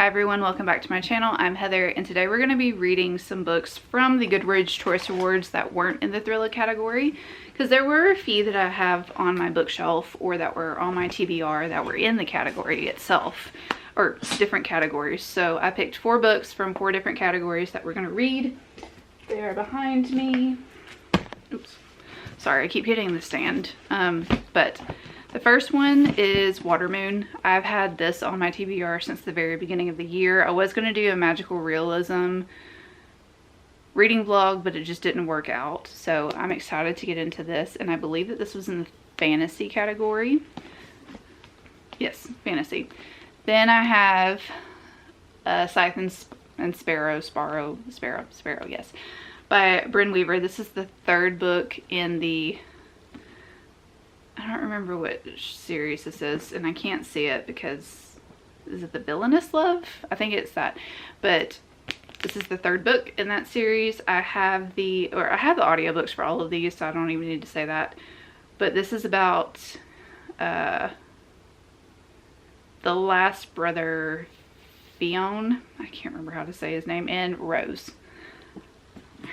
Hi everyone, welcome back to my channel. I'm Heather and today we're going to be reading some books from the Goodreads Choice Awards that weren't in the thriller category, because there were a few that I have on my bookshelf or that were on my TBR that were in the category itself, or different categories. So I picked 4 books from 4 different categories that we're going to read. They are behind me. Oops. Sorry, I keep hitting the stand. But the first one is Watermoon. I've had this on my TBR since the very beginning of the year. I was going to do a magical realism reading vlog, but it just didn't work out. So I'm excited to get into this, and I believe that this was in the fantasy category. Yes, fantasy. Then I have Scythe and Sparrow, yes, by Bryn Weaver. This is the 3rd book in the, I don't remember what series this is, and I can't see it because, is it the Villainous Love? I think it's that, but this is the 3rd book in that series. I have the audiobooks for all of these, so I don't even need to say that, but this is about the last brother, Fionn, I can't remember how to say his name, and Rose.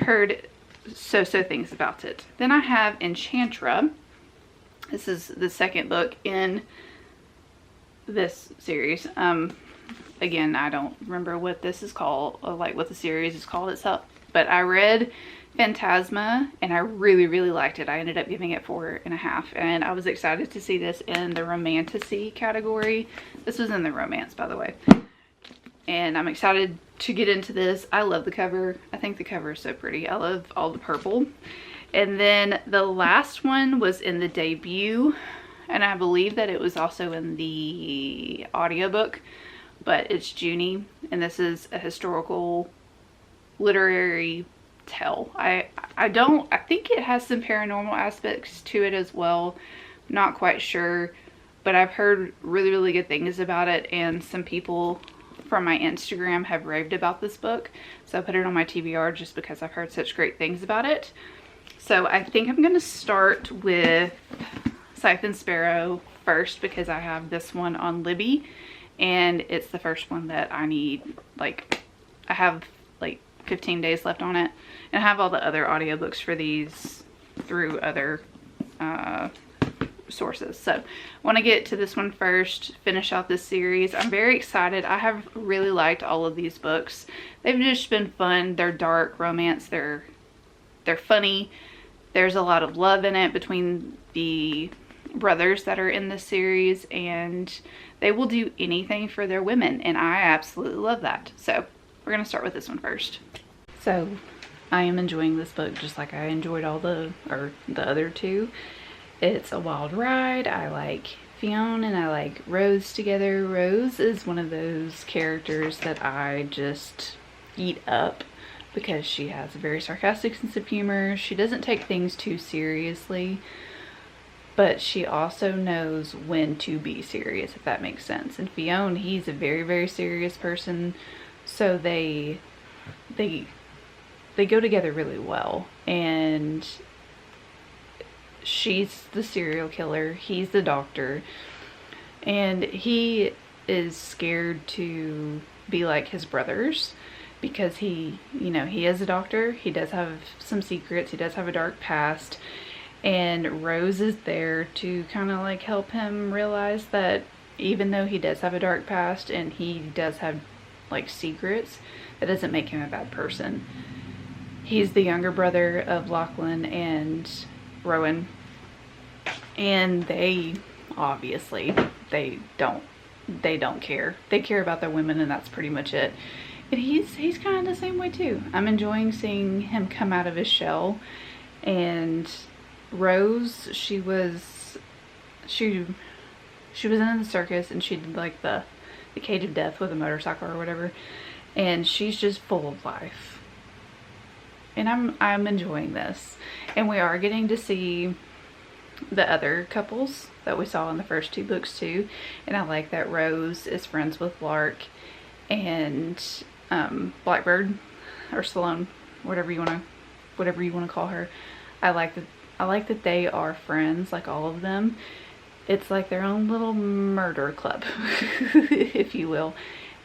Heard so things about it. Then I have Enchantra. This is the 2nd book in this series. Again, I don't remember what this is called, or like what the series is called itself, but I read Phantasma and I really liked it. I ended up giving it 4.5, and I was excited to see this in the Romantasy category. This was in the romance, by the way, and I'm excited to get into this. I love the cover. I think the cover is so pretty. I love all the purple. And then the last one was in the debut, and I believe that it was also in the audiobook, but it's Junie, and this is a historical literary tale. I think it has some paranormal aspects to it as well. Not quite sure, but I've heard really good things about it, and some people from my Instagram have raved about this book, so I put it on my TBR just because I've heard such great things about it. So I think I'm going to start with Scythe and Sparrow first, because I have this one on Libby, and it's the first one that I need. Like, I have like 15 days left on it, and I have all the other audiobooks for these through other sources. So I want to get to this one first, finish out this series. I'm very excited. I have really liked all of these books. They've just been fun. They're dark romance. They're funny. There's a lot of love in it between the brothers that are in this series, and they will do anything for their women, and I absolutely love that. So we're going to start with this one first. So I am enjoying this book just like I enjoyed the other 2. It's a wild ride. I like Fionn and I like Rose together. Rose is one of those characters that I just eat up, because she has a very sarcastic sense of humor. She doesn't take things too seriously, but she also knows when to be serious, if that makes sense. And Fionn, he's a very serious person, so they go together really well. And she's the serial killer, he's the doctor, and he is scared to be like his brothers, because he is a doctor. He does have some secrets. He does have a dark past. And Rose is there to kind of like help him realize that even though he does have a dark past and he does have like secrets, that doesn't make him a bad person. He's the younger brother of Lachlan and Rowan. And they obviously, they don't care. They care about their women, and that's pretty much it. And he's kind of the same way too. I'm enjoying seeing him come out of his shell. And Rose, she was in the circus, and she did like the cage of death with a motorcycle or whatever, and she's just full of life. And I'm enjoying this. And we are getting to see the other couples that we saw in the first 2 books too. And I like that Rose is friends with Lark and Blackbird, or Sloane, whatever you want to call her. I like that they are friends, like all of them. It's like their own little murder club, if you will.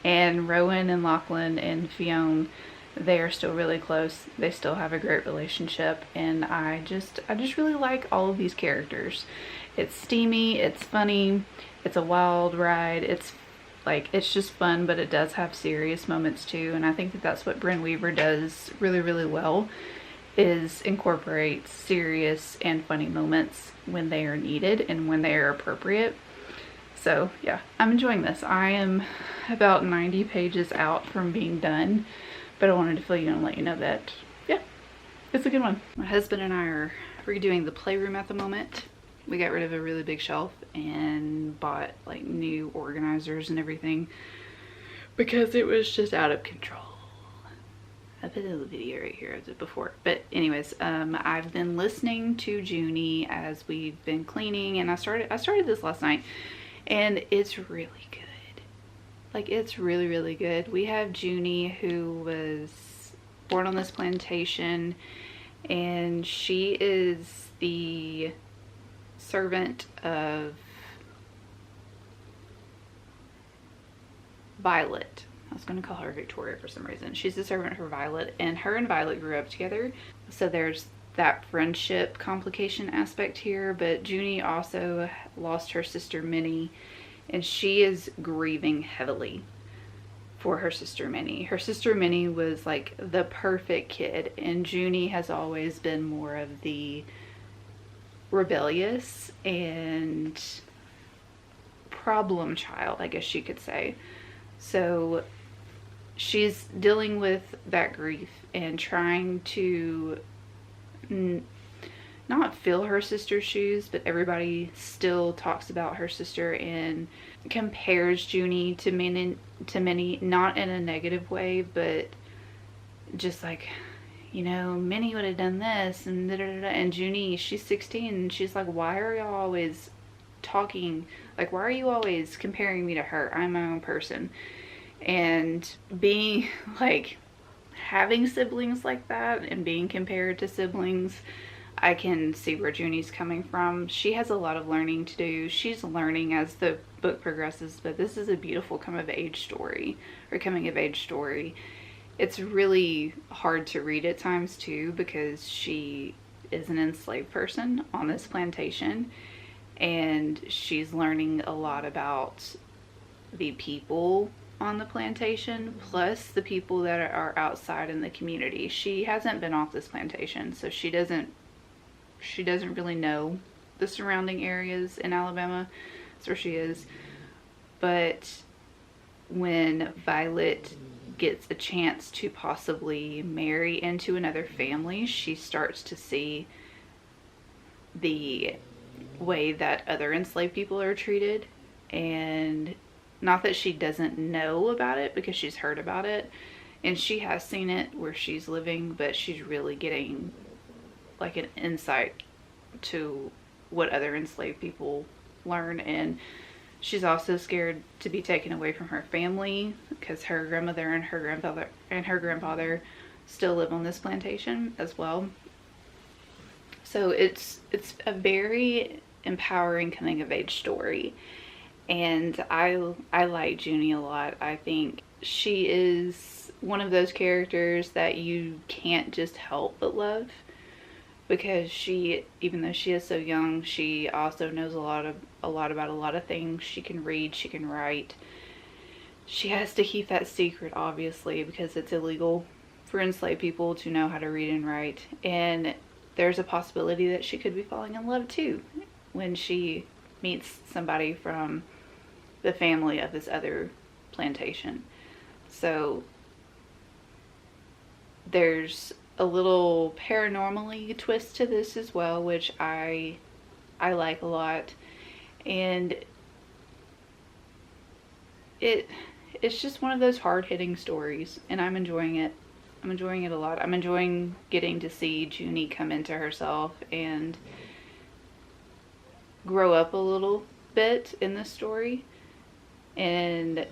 And Rowan and Lachlan and Fionn, they are still really close. They still have a great relationship, and I just really like all of these characters. It's steamy, it's funny, it's a wild ride. It's just fun, but it does have serious moments too, and I think that that's what Bryn Weaver does really, really well, is incorporate serious and funny moments when they are needed and when they are appropriate. So yeah, I'm enjoying this. I am about 90 pages out from being done, but I wanted to fill you in and let you know that, yeah, it's a good one. My husband and I are redoing the playroom at the moment. We got rid of a really big shelf and bought like new organizers and everything because it was just out of control. I put a little video right here of it before. But anyways, I've been listening to Junie as we've been cleaning, and I started this last night, and it's really good. Like, it's really, really good. We have Junie, who was born on this plantation, and she is the servant of Violet. I was going to call her Victoria for some reason. She's the servant for Violet, and her and Violet grew up together. So there's that friendship complication aspect here, but Junie also lost her sister Minnie, and she is grieving heavily for her sister Minnie. Her sister Minnie was like the perfect kid, and Junie has always been more of the rebellious and problem child, I guess you could say. So she's dealing with that grief and trying to not fill her sister's shoes, but everybody still talks about her sister and compares Junie to Minnie, not in a negative way, but just like, you know, Minnie would have done this and da, da, da, da. And Junie, she's 16, and she's like, why are y'all always talking, like, why are you always comparing me to her? I'm my own person. And being like, having siblings like that and being compared to siblings, I can see where Junie's coming from. She has a lot of learning to do. She's learning as the book progresses, but this is a beautiful coming of age story. It's really hard to read at times too, because she is an enslaved person on this plantation, and she's learning a lot about the people on the plantation, plus the people that are outside in the community. She hasn't been off this plantation, so she doesn't really know the surrounding areas in Alabama. That's where she is. But when Violet gets a chance to possibly marry into another family, she starts to see the way that other enslaved people are treated. And not that she doesn't know about it, because she's heard about it and she has seen it where she's living, but she's really getting like an insight to what other enslaved people learn. And she's also scared to be taken away from her family, because her grandmother and her grandfather still live on this plantation as well. So it's a very empowering coming of age story, and I like Junie a lot. I think she is one of those characters that you can't just help but love, because she, even though she is so young, she also knows a lot about a lot of things. She can read, she can write. She has to keep that secret, obviously, because it's illegal for enslaved people to know how to read and write. And there's a possibility that she could be falling in love too when she meets somebody from the family of this other plantation. So there's a little paranormally twist to this as well, which I like a lot. And it's just one of those hard-hitting stories, and I'm enjoying it. I'm enjoying it a lot. I'm enjoying getting to see Junie come into herself and grow up a little bit in this story, and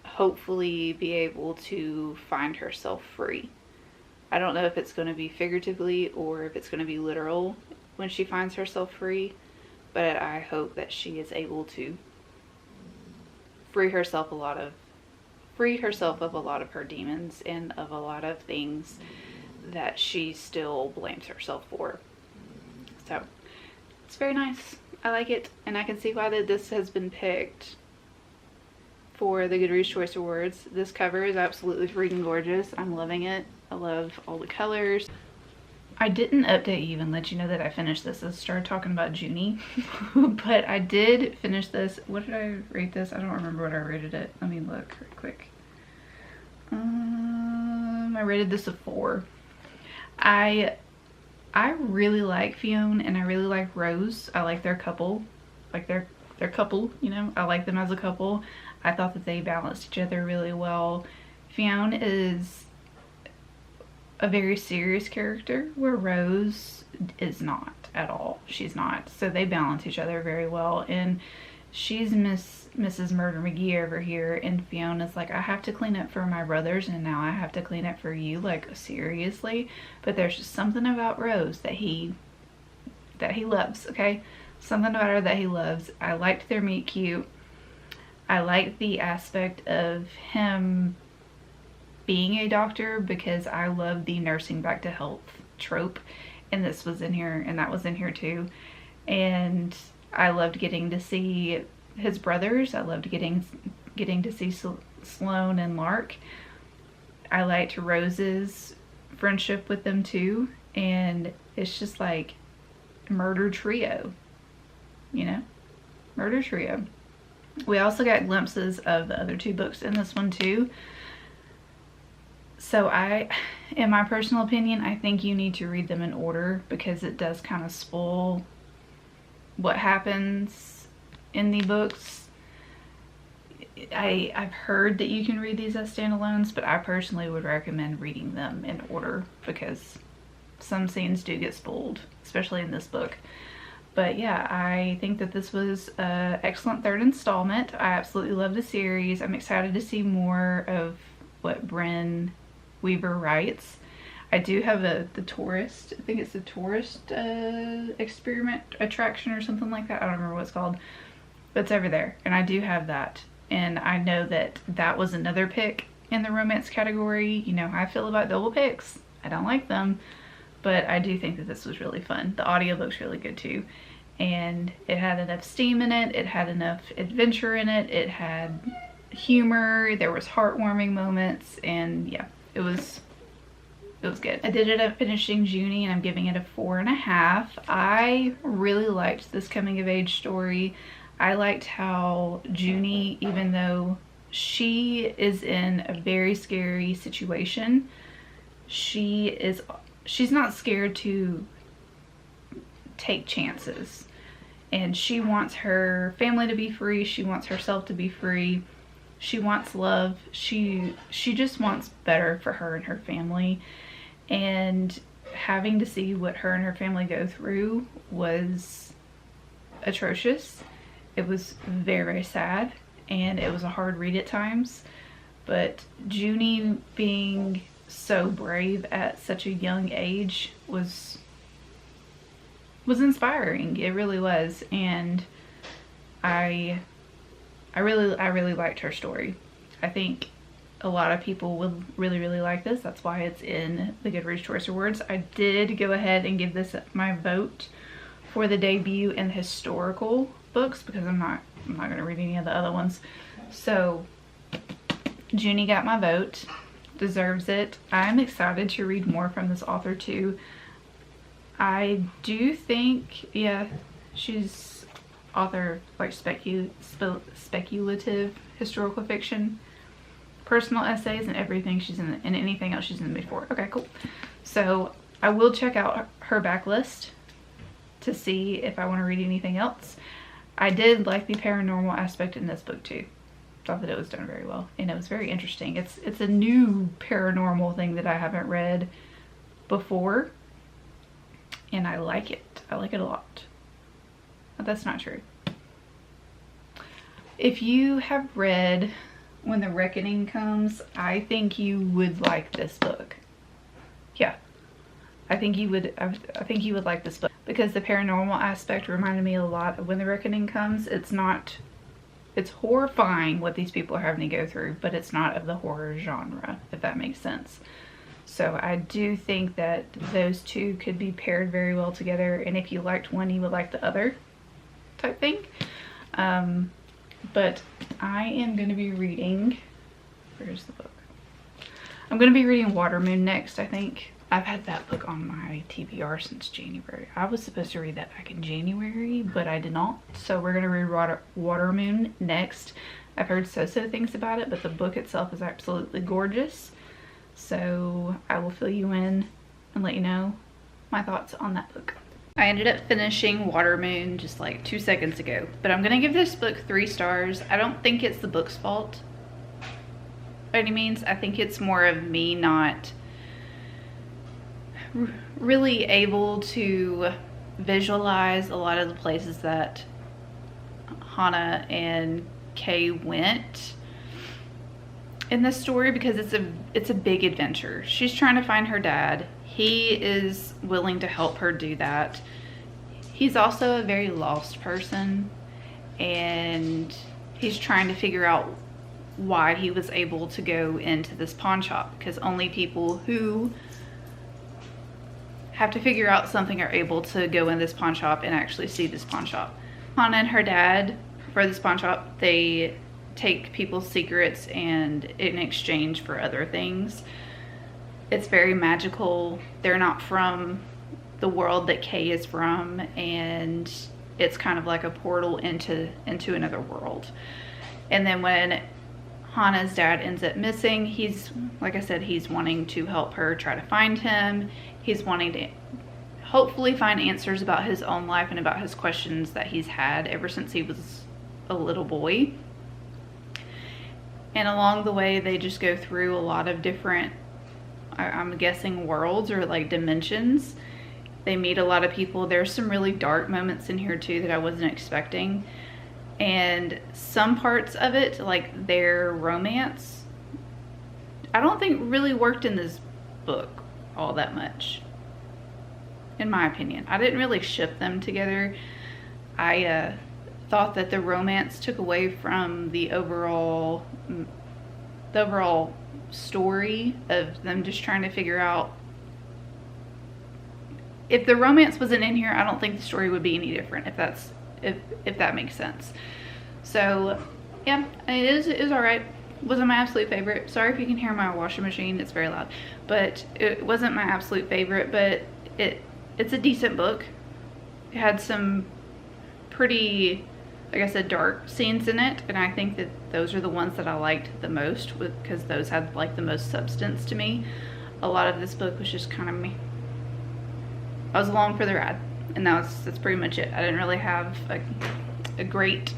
hopefully be able to find herself free. I don't know if it's going to be figuratively or if it's going to be literal when she finds herself free, but I hope that she is able to free herself a lot of freed herself of a lot of her demons and of a lot of things that she still blames herself for. So it's very nice. I like it, and I can see why this has been picked for the Goodreads Choice Awards. This cover is absolutely freaking gorgeous. I'm loving it. I love all the colors. I didn't update you and let you know that I finished this. I started talking about Junie, but I did finish this. What did I rate this? I don't remember what I rated it. Let me look real quick. I rated this a 4. I really like Fionn and I really like Rose. I like their couple, like their couple, you know. I like them as a couple. I thought that they balanced each other really well. Fionn is a very serious character where Rose is not at all. She's not. So they balance each other very well, and she's Mrs. Murder McGee over here, and Fiona's like, I have to clean up for my brothers and now I have to clean up for you, like seriously. But there's just something about Rose that he loves, okay? Something about her that he loves. I liked their meet cute. I liked the aspect of him being a doctor because I love the nursing back to health trope, and this was in here and that was in here too. And I loved getting to see his brothers. I loved getting to see Sloane and Lark. I liked Rose's friendship with them too, and it's just like murder trio, you know, murder trio. We also got glimpses of the other 2 books in this one too. So in my personal opinion, I think you need to read them in order because it does kind of spoil what happens in the books. I've heard that you can read these as standalones, but I personally would recommend reading them in order because some scenes do get spoiled, especially in this book. But yeah, I think that this was an excellent 3rd installment. I absolutely love the series. I'm excited to see more of what Bryn Weaver writes. I do have the tourist, I think it's the tourist experiment attraction or something like that. I don't remember what it's called, but it's over there, and I do have that. And I know that that was another pick in the romance category. You know how I feel about double picks. I don't like them, but I do think that this was really fun. The audiobook's really good too, and it had enough steam in it, it had enough adventure in it, it had humor, there was heartwarming moments, and yeah, it was good. I did end up finishing Junie and I'm giving it a 4.5. I really liked this coming of age story. I liked how Junie, even though she is in a very scary situation, she's not scared to take chances, and she wants her family to be free, she wants herself to be free, she wants love, she just wants better for her and her family. And having to see what her and her family go through was atrocious. It was very, very sad, and it was a hard read at times. But Junie being so brave at such a young age was inspiring. It really was, and I really liked her story. I think a lot of people will really like this. That's why it's in the Goodreads Choice Awards. I did go ahead and give this my vote for the debut and historical books because I'm not going to read any of the other ones. So Junie got my vote. Deserves it. I'm excited to read more from this author too. I do think, yeah, she's author like speculative historical fiction, personal essays, and everything she's in, and anything else she's in before. Okay, cool. So I will check out her backlist to see if I want to read anything else. I did like the paranormal aspect in this book too. Thought that it was done very well, and it was very interesting. It's a new paranormal thing that I haven't read before, and I like it. I like it a lot. But that's not true. If you have read When the Reckoning Comes, I think you would like this book. Yeah, I think you would like this book because the paranormal aspect reminded me a lot of When the Reckoning Comes. It's not it's horrifying what these people are having to go through, but it's not of the horror genre, if that makes sense. So I do think that those two could be paired very well together, and if you liked one, you would like the other type thing. But I am going to be reading, where's the book? I'm going to be reading Watermoon next, I think. I've had that book on my TBR since January. I was supposed to read that back in January, but I did not. So we're going to read Watermoon next. I've heard so-so things about it, but the book itself is absolutely gorgeous. So I will fill you in and let you know my thoughts on that book. I ended up finishing Watermoon just like 2 seconds ago, but I'm going to give this book 3 stars. I don't think it's the book's fault by any means. I think it's more of me not really able to visualize a lot of the places that Hana and Kay went in this story, because it's a big adventure. She's trying to find her dad. He is willing to help her do that. He's also a very lost person, and he's trying to figure out why he was able to go into this pawn shop, because only people who have to figure out something are able to go in this pawn shop and actually see this pawn shop. Hana and her dad, for this pawn shop, they take people's secrets and in exchange for other things. It's very magical. They're not from the world that Kay is from, and it's kind of like a portal into another world. And then when Hana's dad ends up missing, he's, like I said, he's wanting to help her try to find him. He's wanting to hopefully find answers about his own life and about his questions that he's had ever since he was a little boy. And along the way, they just go through a lot of different, I'm guessing, worlds or like dimensions. They meet a lot of people. There's some really dark moments in here too that I wasn't expecting. And some parts of it, like their romance, I don't think really worked in this book all that much, in my opinion. I didn't really ship them together. I thought that the romance took away from the overall story of them just trying to figure out. If the romance wasn't in here, I don't think the story would be any different, if that makes sense. So yeah, it is all right. Wasn't my absolute favorite. Sorry if you can hear my washing machine, it's very loud. But it wasn't my absolute favorite, but it's a decent book. It had some pretty, like I said, dark scenes in it, and I think that those are the ones that I liked the most, because those had like the most substance to me. A lot of this book was just kind of me. I was along for the ride, and that's pretty much it. I didn't really have a great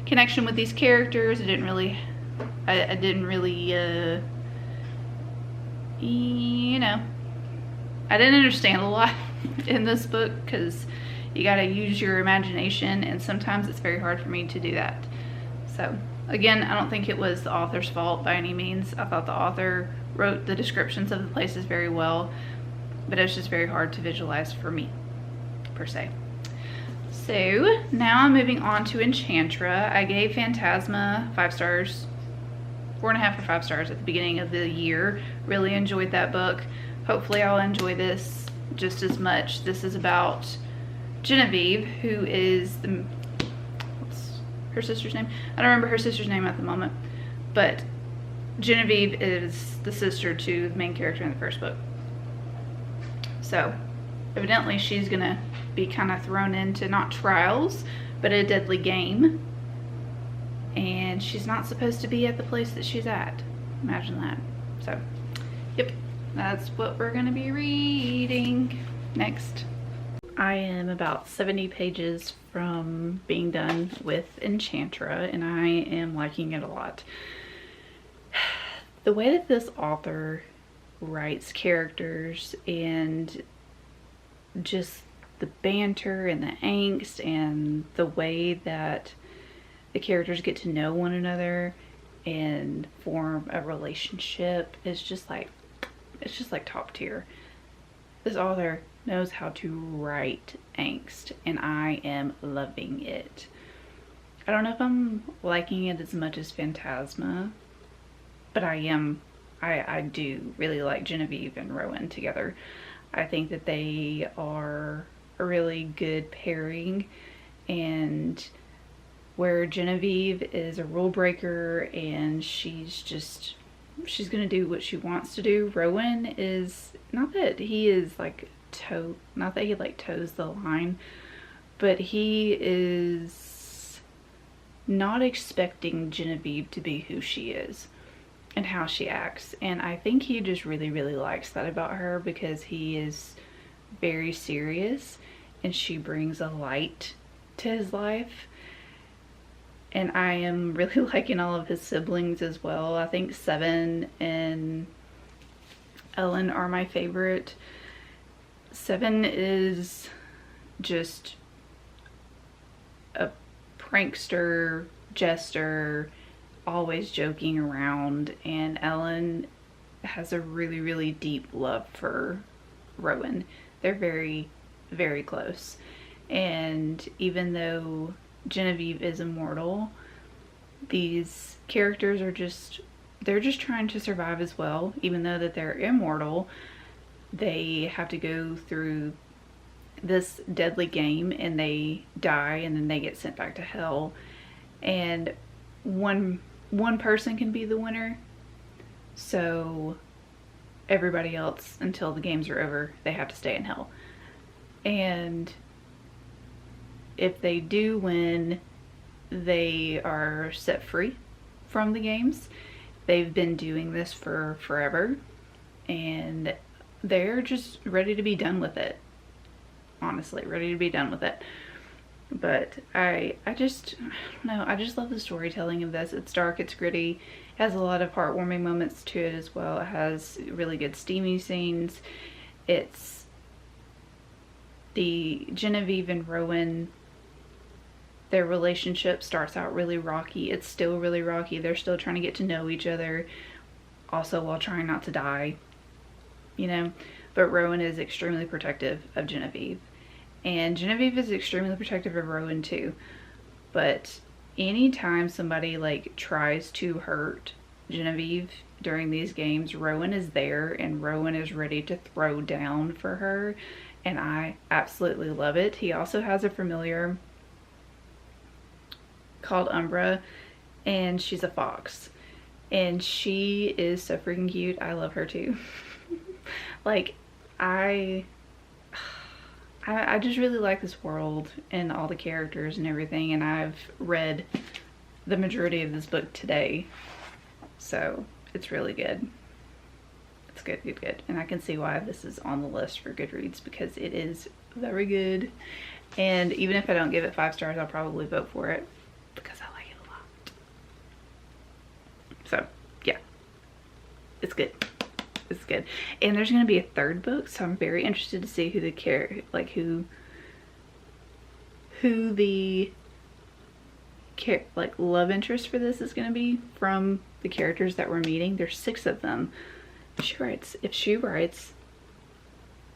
connection with these characters. I didn't really, you know, I didn't understand a lot in this book, because you gotta use your imagination, and sometimes it's very hard for me to do that. So again, I don't think it was the author's fault by any means. I thought the author wrote the descriptions of the places very well, but it was just very hard to visualize for me, per se. So now I'm moving on to Enchantra. I gave Phantasma 5 stars, 4.5 or 5 stars at the beginning of the year. Really enjoyed that book. Hopefully I'll enjoy this just as much. This is about Genevieve, who is what's her sister's name? I don't remember her sister's name at the moment, but Genevieve is the sister to the main character in the first book. So evidently she's gonna be kind of thrown into not trials, but a deadly game, and she's not supposed to be at the place that she's at. Imagine that. So yep, that's what we're gonna be reading next. I am about 70 pages from being done with Enchantra, and I am liking it a lot. The way that this author writes characters, and just the banter and the angst, and the way that the characters get to know one another and form a relationship is just like, it's just like top tier. This author knows how to write angst, and I am loving it. I don't know if I'm liking it as much as Phantasma, but I do really like Genevieve and Rowan together. I think that they are a really good pairing, and where Genevieve is a rule breaker and she's gonna do what she wants to do. Rowan is not that he is like not that he like toes the line, but he is not expecting Genevieve to be who she is and how she acts. And I think he just really, really likes that about her, because he is very serious and she brings a light to his life. And I am really liking all of his siblings as well. I think Seven and Ellen are my favorite. Seven is just a prankster, jester, always joking around, and Ellen has a really, really deep love for Rowan. They're very, very close. And even though Genevieve is immortal, these characters are they're just trying to survive as well. Even though that they're immortal, they have to go through this deadly game and they die, and then they get sent back to hell. And one person can be the winner, so everybody else, until the games are over, they have to stay in hell. And if they do win, they are set free from the games. They've been doing this for forever, and they're just ready to be done with it. Honestly, ready to be done with it. But I just love the storytelling of this. It's dark, it's gritty, it has a lot of heartwarming moments to it as well. It has really good steamy scenes. It's the Genevieve and Rowan, their relationship starts out really rocky. It's still really rocky. They're still trying to get to know each other, also while trying not to die, you know. But Rowan is extremely protective of Genevieve, and Genevieve is extremely protective of Rowan too. But anytime somebody like tries to hurt Genevieve during these games, Rowan is there and Rowan is ready to throw down for her, and I absolutely love it. He also has a familiar called Umbra, and she's a fox, and she is so freaking cute. I love her too. Like, I just really like this world and all the characters and everything, and I've read the majority of this book today, so it's really good. It's good, good, good. And I can see why this is on the list for Goodreads, because it is very good. And even if I don't give it 5 stars, I'll probably vote for it because I like it a lot. So yeah, it's good. It's good. And there's going to be a 3rd book, so I'm very interested to see who the love interest for this is going to be from the characters that we're meeting. There's 6 of them. If she writes,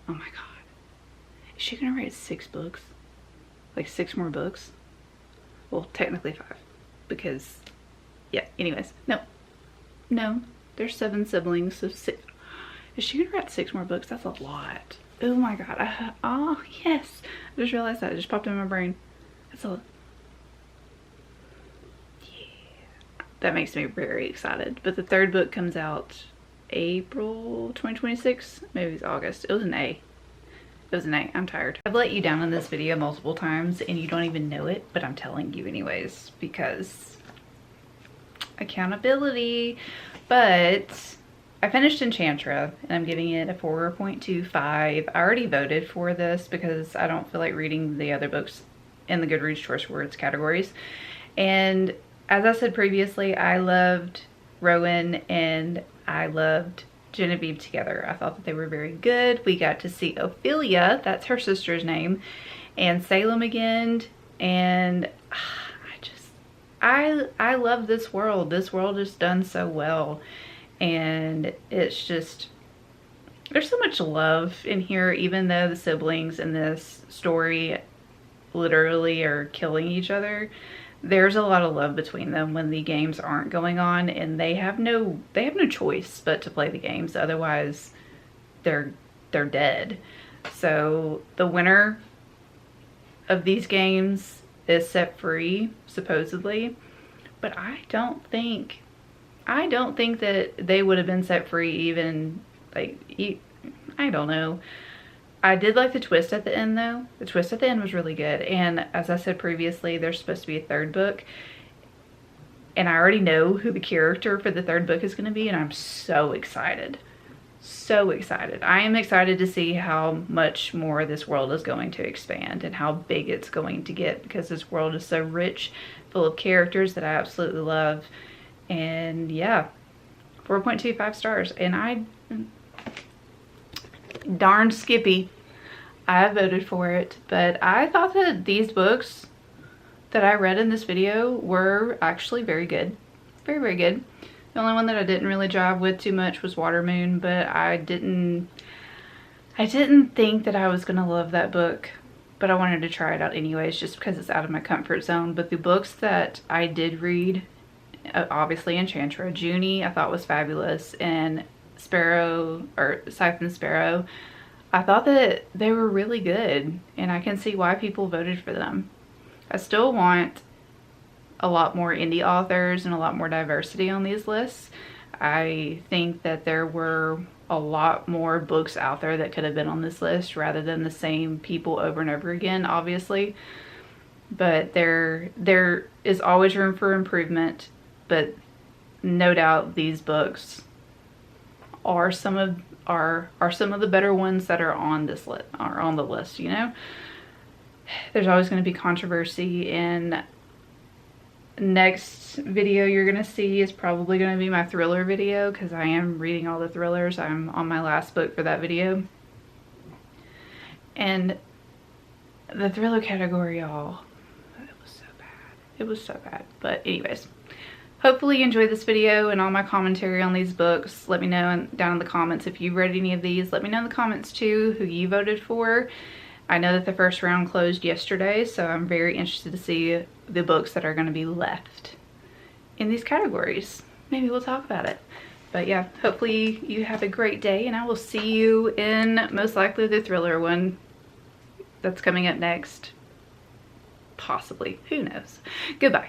oh my god, is she going to write 6 books? Like 6 more books? Well, technically 5, because yeah, anyways, no, there's 7 siblings, so 6. Is she gonna write 6 more books? That's a lot. Oh my god. Oh yes, I just realized that. It just popped in my brain. That's a, yeah, that makes me very excited. But the 3rd book comes out April 2026. Maybe it's August. It was an A. It was an A. I'm tired. I've let you down in this video multiple times and you don't even know it, but I'm telling you anyways, because accountability. But I finished Enchantra and I'm giving it a 4.25. I already voted for this because I don't feel like reading the other books in the Goodreads Choice Awards categories. And as I said previously, I loved Rowan and I loved Genevieve together. I thought that they were very good. We got to see Ophelia, that's her sister's name, and Salem again, and I love this world. This world is done so well, and it's just, there's so much love in here, even though the siblings in this story literally are killing each other. there's a lot of love between them when the games aren't going on, and they have no choice but to play the games. Otherwise, they're dead. So the winner of these games is set free, supposedly, but I don't think that they would have been set free even, like, I don't know. I did like the twist at the end, though. The twist at the end was really good. And as I said previously, there's supposed to be a third book. And I already know who the character for the third book is going to be. And I'm so excited. So excited. I am excited to see how much more this world is going to expand and how big it's going to get, because this world is so rich, full of characters that I absolutely love. And yeah, 4.25 stars. And darn Skippy, I voted for it. But I thought that these books that I read in this video were actually very good. Very, very good. The only one that I didn't really jive with too much was Watermoon, but I didn't think that I was gonna love that book, but I wanted to try it out anyways just because it's out of my comfort zone. But the books that I did read, obviously Enchantra, Junie I thought was fabulous, and Scythe and Sparrow, I thought that they were really good, and I can see why people voted for them. I still want a lot more indie authors and a lot more diversity on these lists. I think that there were a lot more books out there that could have been on this list rather than the same people over and over again, obviously. But there is always room for improvement, but no doubt these books are some of the better ones that are on this list, are on the list, you know. There's always going to be controversy, and next video you're going to see is probably going to be my thriller video, because I am reading all the thrillers. I'm on my last book for that video. And the thriller category, y'all, it was so bad. It was so bad. But anyways, hopefully you enjoyed this video and all my commentary on these books. Let me know down in the comments if you've read any of these. Let me know in the comments too who you voted for. I know that the first round closed yesterday, so I'm very interested to see the books that are going to be left in these categories. Maybe we'll talk about it. But yeah, hopefully you have a great day, and I will see you in most likely the thriller one that's coming up next. Possibly. Who knows? Goodbye.